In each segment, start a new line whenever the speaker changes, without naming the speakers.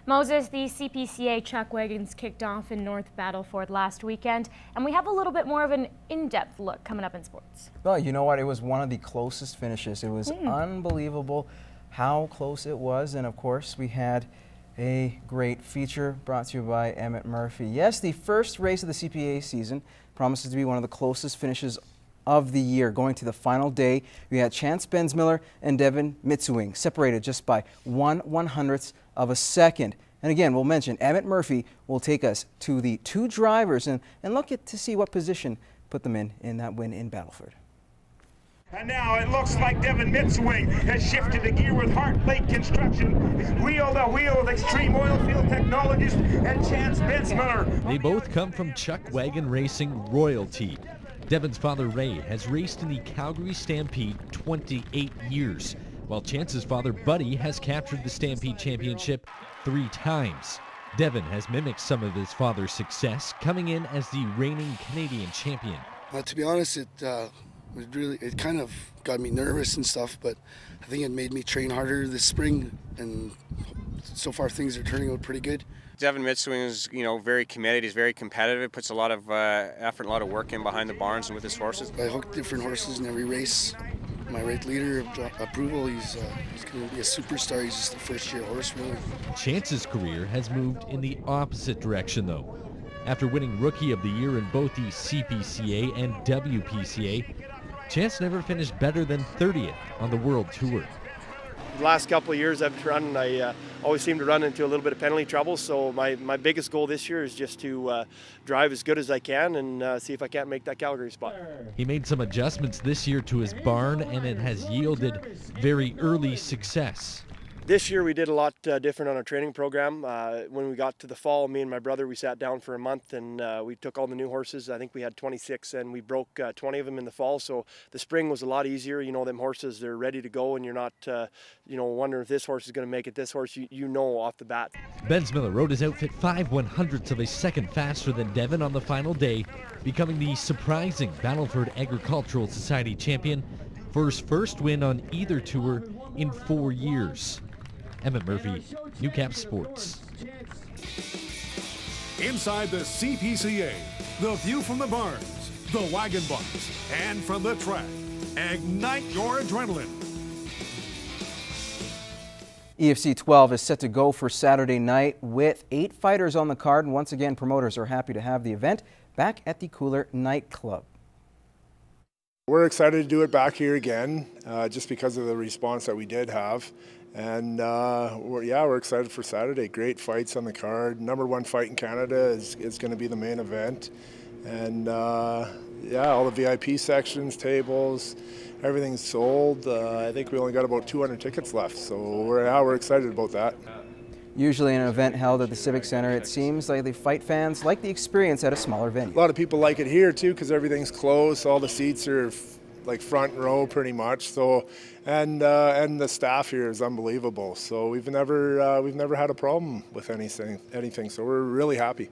Moses, the CPCA chuck wagons kicked off in North Battleford last weekend, and we have a little bit more of an in-depth look coming up in sports.
Well, you know what? It was one of the closest finishes. It was unbelievable how close it was, and of course we had a great feature brought to you by Emmett Murphy. Yes, the first race of the CPA season promises to be one of the closest finishes of the year. Going to the final day, we had Chance Bensmiller and Devin Mitsuing separated just by 1/100th of a second. And again, we'll mention Emmett Murphy will take us to the two drivers and look at to see what position put them in that win in Battleford.
And now it looks like Devin Mitsuing has shifted the gear with Hart Lake Construction, wheel to wheel with Extreme Oilfield Technologies and Chance Bensmiller.
They both come from chuck wagon racing royalty. Devin's father Ray has raced in the Calgary Stampede 28 years, while Chance's father Buddy has captured the Stampede Championship 3 times. Devin has mimicked some of his father's success, coming in as the reigning Canadian champion.
To be honest, it kind of got me nervous and stuff, but I think it made me train harder this spring, and so far things are turning out pretty good.
Devin Mitsuing is, very committed. He's very competitive. Puts a lot of effort, a lot of work in behind the barns and with his horses.
I hook different horses in every race. My right leader of approval, he's going to be a superstar. He's just a first-year horse, really.
Chance's career has moved in the opposite direction, though. After winning Rookie of the Year in both the CPCA and WPCA, Chance never finished better than 30th on the World Tour.
The last couple of years I've run, I always seem to run into a little bit of penalty trouble, so my biggest goal this year is just to drive as good as I can and see if I can't make that Calgary spot.
He made some adjustments this year to his barn, and it has yielded very early success.
This year we did a lot different on our training program. When we got to the fall, me and my brother, we sat down for a month and we took all the new horses. I think we had 26 and we broke 20 of them in the fall. So the spring was a lot easier. Them horses, they're ready to go and you're not, wondering if this horse is going to make it. This horse, you know off the bat.
Bensmiller rode his outfit 5/100ths of a second faster than Devin on the final day, becoming the surprising Battleford Agricultural Society champion for his first win on either tour in 4 years. Emmett Murphy, Newcap Sports.
Inside the CPCA, the view from the barns, the wagon box, and from the track. Ignite your adrenaline.
EFC 12 is set to go for Saturday night with 8 fighters on the card, and once again promoters are happy to have the event back at the Cooler Nightclub.
We're excited to do it back here again, just because of the response that we did have. And we're excited for Saturday. Great fights on the card. #1 fight in Canada is going to be the main event. And all the VIP sections, tables, everything's sold. I think we only got about 200 tickets left. So we're excited about that.
Usually an event held at the Civic Center, it seems like the fight fans like the experience at a smaller venue.
A lot of people like it here too because everything's close. All the seats are like front row pretty much. So, and the staff here is unbelievable. So we've never had a problem with anything. So we're really happy.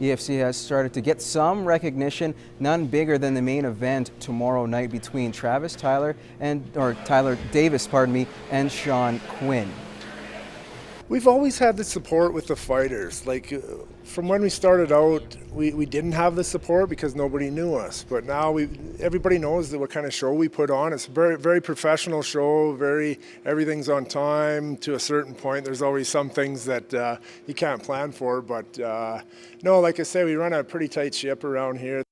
EFC has started to get some recognition, none bigger than the main event tomorrow night between Tyler Davis, and Sean Quinn.
We've always had the support with the fighters. Like from when we started out, we didn't have the support because nobody knew us. But now everybody knows what kind of show we put on. It's a very, very professional show. Everything's on time to a certain point. There's always some things that you can't plan for. But no, like I say, we run a pretty tight ship around here.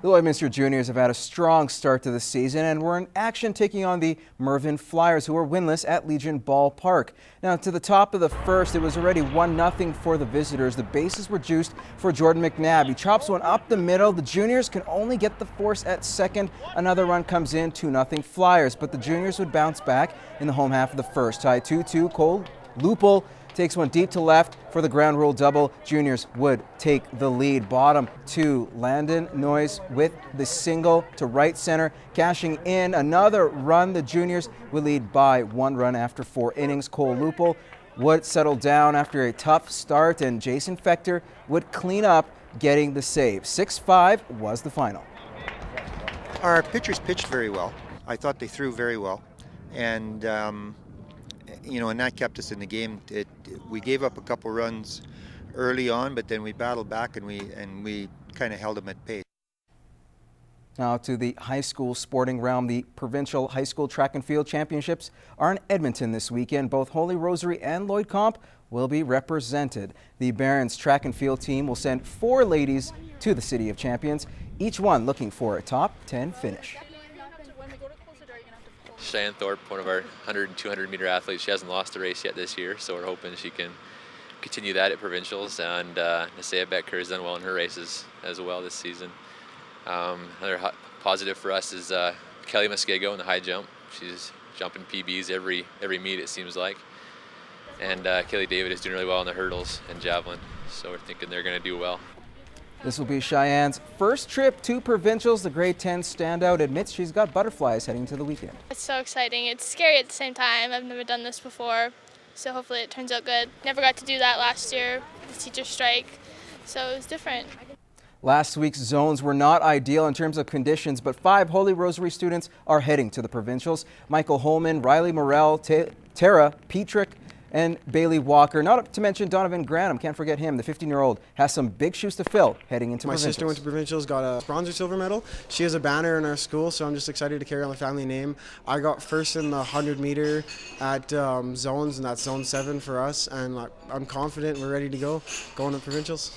The Lloydminster Juniors have had a strong start to the season and were in action taking on the MERVIN Flyers, who were winless at Legion Ballpark. Now to the top of the first, it was already 1-0 for the visitors. The bases were juiced for Jordan McNabb. He chops one up the middle. The Juniors can only get the force at second. Another run comes in, 2-0 Flyers, but the Juniors would bounce back in the home half of the first. Tied 2-2, Cole Lupul takes one deep to left for the ground rule double. Juniors would take the lead. Bottom 2, Landon Noyes with the single to right center, cashing in another run. The Juniors would lead by 1 run after 4 innings. Cole Lupul would settle down after a tough start, and Jason Fechter would clean up, getting the save. 6-5 was the final.
Our pitchers pitched very well. I thought they threw very well, and and that kept us in the game. We gave up a couple runs early on, but then we battled back and we kind of held them at pace.
Now to the high school sporting realm. The Provincial High School Track and Field Championships are in Edmonton this weekend. Both Holy Rosary and Lloyd Comp will be represented. The Barons track and field team will send 4 ladies to the City of Champions, each one looking for a top 10 finish.
Cheyenne Thorpe, one of our 100 and 200 meter athletes, she hasn't lost a race yet this year, so we're hoping she can continue that at Provincials. And Nesea Becker has done well in her races as well this season. Another positive for us is Kelly Muskego in the high jump. She's jumping PBs every meet, it seems like. And Kelly David is doing really well in the hurdles and javelin, so we're thinking they're going to do well.
This will be Cheyenne's first trip to Provincials. The grade 10 standout admits she's got butterflies heading to the weekend.
It's so exciting. It's scary at the same time. I've never done this before, so hopefully it turns out good. Never got to do that last year with teacher strike, so it was different.
Last week's zones were not ideal in terms of conditions, but 5 Holy Rosary students are heading to the Provincials. Michael Holman, Riley Morell, Tara Petrick, and Bailey Walker, not to mention Donivan Grannum, can't forget him. The 15-year-old has some big shoes to fill heading into Provincials.
My sister went to Provincials, got a bronze or silver medal. She has a banner in our school, so I'm just excited to carry on the family name. I got first in the 100 meter at zones, and that's zone 7 for us, and I'm confident we're ready to go going to Provincials.